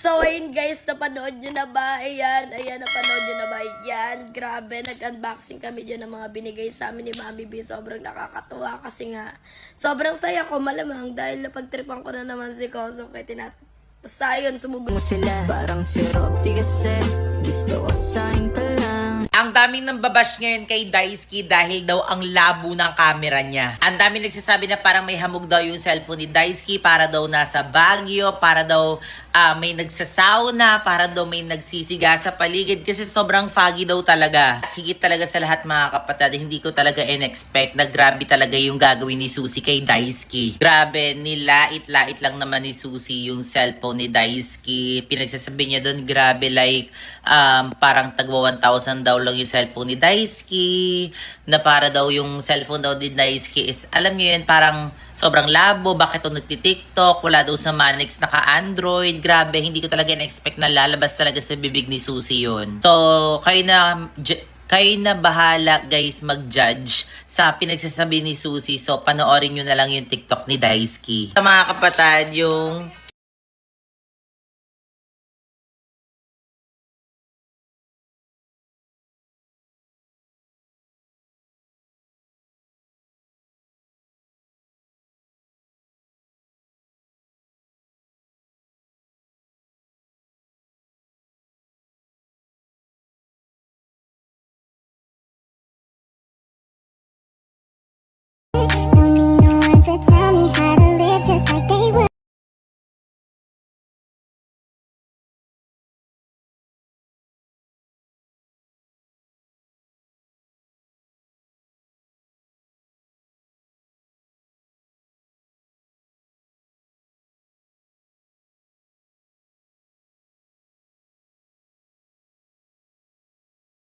So, ayun guys, napanood nyo na ba? Ayan, napanood nyo na ba? Ayan, grabe, nag-unboxing kami dyan ng mga binigay sa amin ni Mami B. Sobrang nakakatuwa kasi nga, sobrang saya ko malamang dahil napagtripan ko na naman si Koso kay basta yun, sumubok sila parang syrup, tigasin. Gusto ko sa'yo ka lang. Ang daming nang babash ngayon kay Daisuke dahil daw ang labo ng camera niya. Ang daming nagsasabi na parang may hamog daw yung cellphone ni Daisuke, para daw nasa Baguio, para daw may nagsasauna, para daw may nagsisiga sa paligid kasi sobrang foggy daw talaga. At higit talaga sa lahat mga kapatid, hindi ko talaga in-expect na grabe talaga yung gagawin ni Susie kay Daisuke. Grabe, nilait-lait lang naman ni Susie yung cellphone ni Daisuke. Pinagsasabi niya doon, grabe like parang tagwa 1,000 daw lang yung cellphone ni Daisuke, na para daw yung cellphone daw ni Daisuke is, alam niyo yun, parang sobrang labo, bakit ito nagti-TikTok, wala daw sa Manix naka-Android. Grabe, hindi ko talaga na-expect na lalabas talaga sa bibig ni Susie yun. So, kayo na bahala guys mag-judge sa pinagsasabi ni Susie. So, panoorin nyo na lang yung TikTok ni Daisuke. Sa mga kapatid, yung